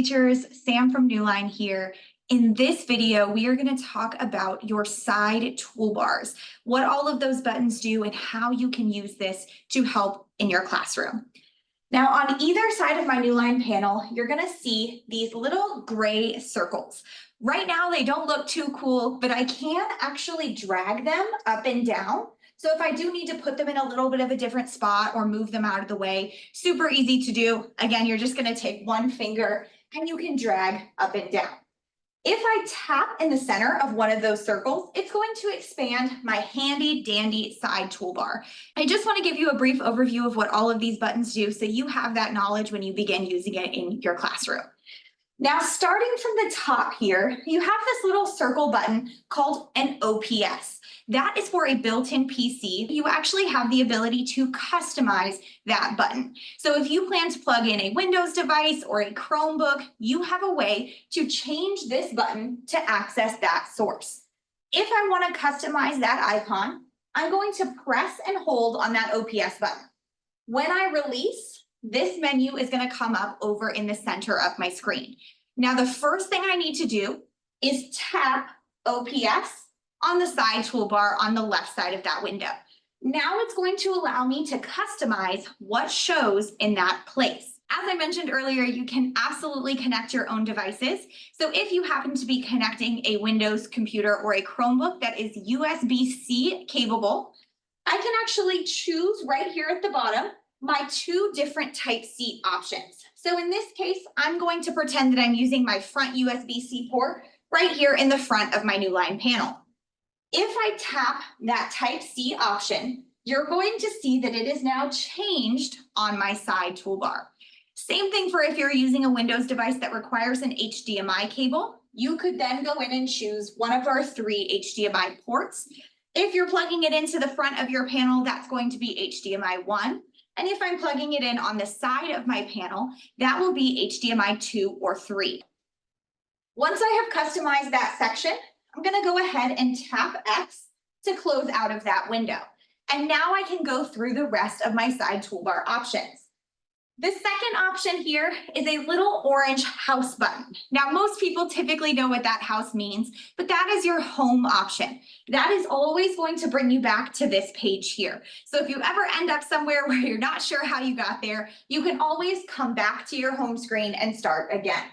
teachers, Sam from Newline here. In this video, we are going to talk about your side toolbars, what all of those buttons do and how you can use this to help in your classroom. Now, on either side of my Newline panel, you're going to see these little gray circles. Right now, they don't look too cool, but I can actually drag them up and down. So if I do need to put them in a little bit of a different spot or move them out of the way, super easy to do. Again, you're just going to take one finger and you can drag up and down. If I tap in the center of one of those circles, it's going to expand my handy dandy side toolbar. I just want to give you a brief overview of what all of these buttons do so you have that knowledge when you begin using it in your classroom. Now, starting from the top here, you have this little circle button called an OPS. That is for a built-in PC. You actually have the ability to customize that button. So if you plan to plug in a Windows device or a Chromebook, you have a way to change this button to access that source. If I want to customize that icon, I'm going to press and hold on that OPS button. When I release, this menu is going to come up over in the center of my screen. Now, the first thing I need to do is tap OPS on the side toolbar on the left side of that window. Now it's going to allow me to customize what shows in that place. As I mentioned earlier, you can absolutely connect your own devices. So if you happen to be connecting a Windows computer or a Chromebook that is USB-C capable, I can actually choose right here at the bottom my two different Type-C options. So in this case, I'm going to pretend that I'm using my front USB-C port right here in the front of my Newline panel. If I tap that Type-C option, you're going to see that it is now changed on my side toolbar. Same thing for if you're using a Windows device that requires an HDMI cable. You could then go in and choose one of our 3 HDMI ports. If you're plugging it into the front of your panel, that's going to be HDMI 1. And if I'm plugging it in on the side of my panel, that will be HDMI 2 or 3. Once I have customized that section, I'm going to go ahead and tap X to close out of that window. And now I can go through the rest of my side toolbar options. The second option here is a little orange house button. Now, most people typically know what that house means, but that is your home option. That is always going to bring you back to this page here. So if you ever end up somewhere where you're not sure how you got there, you can always come back to your home screen and start again.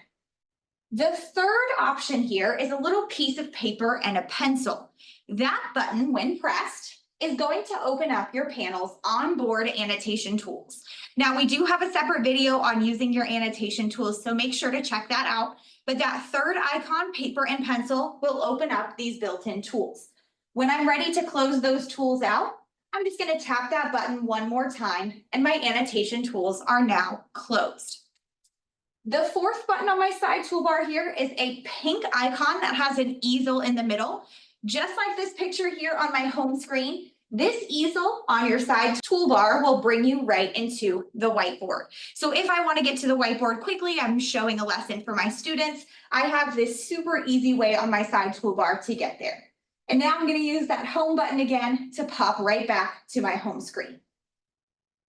The third option here is a little piece of paper and a pencil. That button, when pressed, is going to open up your panel's onboard annotation tools. Now, we do have a separate video on using your annotation tools, so make sure to check that out. But that third icon, paper and pencil, will open up these built-in tools. When I'm ready to close those tools out, I'm just going to tap that button one more time, and my annotation tools are now closed. The fourth button on my side toolbar here is a pink icon that has an easel in the middle. Just like this picture here on my home screen, this easel on your side toolbar will bring you right into the whiteboard. So if I want to get to the whiteboard quickly, I'm showing a lesson for my students, I have this super easy way on my side toolbar to get there. And now I'm going to use that home button again to pop right back to my home screen.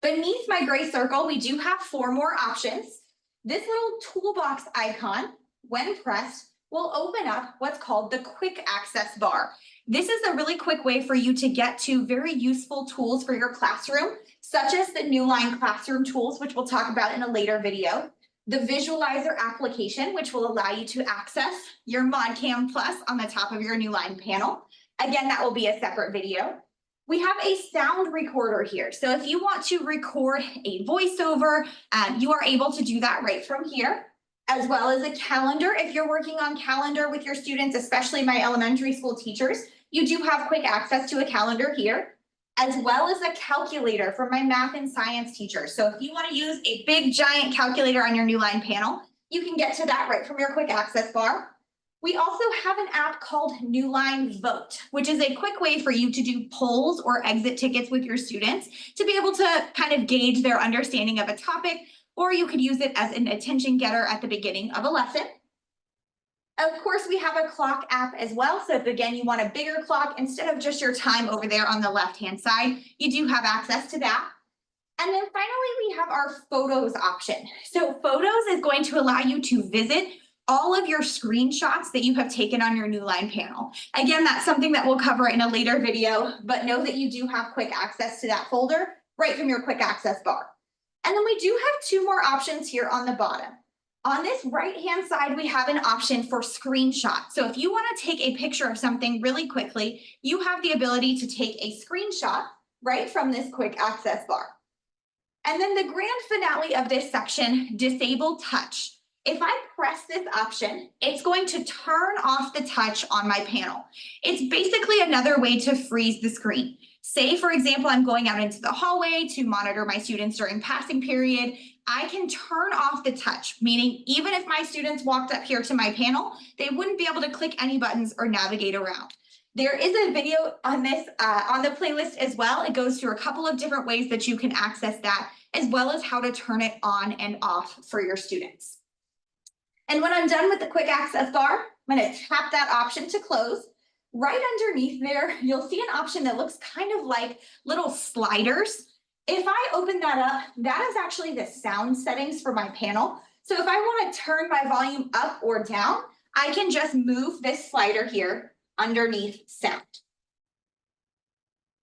Beneath my gray circle, we do have 4 more options. This little toolbox icon, when pressed, will open up what's called the quick access bar. This is a really quick way for you to get to very useful tools for your classroom, such as the Newline classroom tools, which we'll talk about in a later video, the visualizer application, which will allow you to access your ModCam Plus on the top of your Newline panel. Again, that will be a separate video. We have a sound recorder here. So if you want to record a voiceover, you are able to do that right from here, as well as a calendar. If you're working on calendar with your students, especially my elementary school teachers, you do have quick access to a calendar here, as well as a calculator for my math and science teachers. So if you want to use a big giant calculator on your Newline panel, you can get to that right from your quick access bar. We also have an app called Newline Vote, which is a quick way for you to do polls or exit tickets with your students to be able to kind of gauge their understanding of a topic, or you could use it as an attention getter at the beginning of a lesson. Of course, we have a clock app as well. So if, again, you want a bigger clock, instead of just your time over there on the left-hand side, you do have access to that. And then finally, we have our photos option. So photos is going to allow you to visit all of your screenshots that you have taken on your Newline panel. Again, that's something that we'll cover in a later video, but know that you do have quick access to that folder right from your quick access bar. And then we do have two more options here on the bottom. On this right-hand side, we have an option for screenshot. So if you want to take a picture of something really quickly, you have the ability to take a screenshot right from this quick access bar. And then the grand finale of this section, disable touch. If I press this option, it's going to turn off the touch on my panel. It's basically another way to freeze the screen. Say, for example, I'm going out into the hallway to monitor my students during passing period. I can turn off the touch, meaning even if my students walked up here to my panel, they wouldn't be able to click any buttons or navigate around. There is a video on this on the playlist as well. It goes through a couple of different ways that you can access that, as well as how to turn it on and off for your students. And when I'm done with the quick access bar, I'm going to tap that option to close. Right underneath there, you'll see an option that looks kind of like little sliders. If I open that up, that is actually the sound settings for my panel. So if I want to turn my volume up or down, I can just move this slider here underneath sound.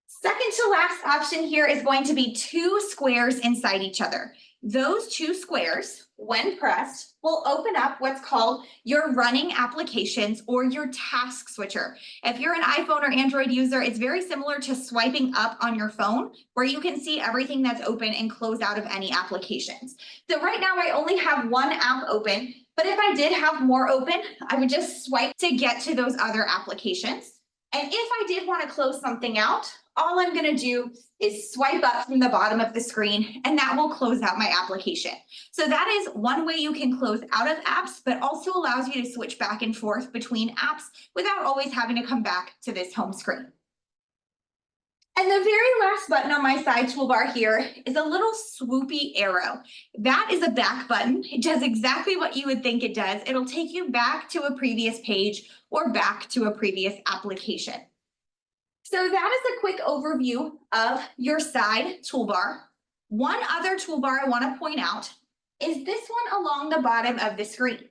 Second to last option here is going to be two squares inside each other. Those two squares, when pressed, will open up what's called your running applications or your task switcher. If you're an iPhone or Android user, it's very similar to swiping up on your phone, where you can see everything that's open and close out of any applications. So right now I only have one app open, but if I did have more open, I would just swipe to get to those other applications. And if I did want to close something out, all I'm going to do is swipe up from the bottom of the screen, and that will close out my application. So that is one way you can close out of apps, but also allows you to switch back and forth between apps without always having to come back to this home screen. And the very last button on my side toolbar here is a little swoopy arrow. That is a back button. It does exactly what you would think it does. It'll take you back to a previous page or back to a previous application. So that is a quick overview of your side toolbar. One other toolbar I want to point out is this one along the bottom of the screen.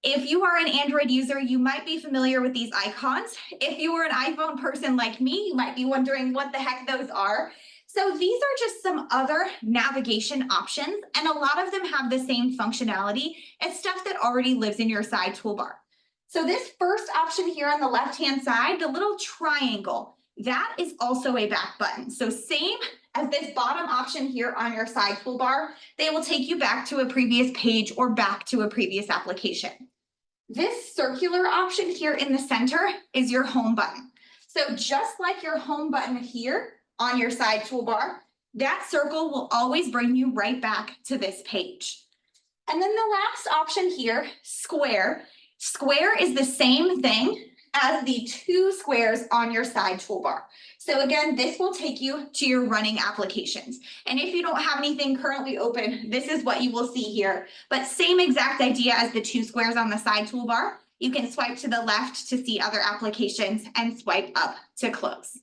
If you are an Android user, you might be familiar with these icons. If you are an iPhone person like me, you might be wondering what the heck those are. So these are just some other navigation options, and a lot of them have the same functionality as stuff that already lives in your side toolbar. So this first option here on the left-hand side, the little triangle, that is also a back button. So same as this bottom option here on your side toolbar, they will take you back to a previous page or back to a previous application. This circular option here in the center is your home button. So just like your home button here on your side toolbar, that circle will always bring you right back to this page. And then the last option here, square. Square is the same thing as the two squares on your side toolbar. So again, this will take you to your running applications. And if you don't have anything currently open, this is what you will see here. But same exact idea as the two squares on the side toolbar. You can swipe to the left to see other applications and swipe up to close.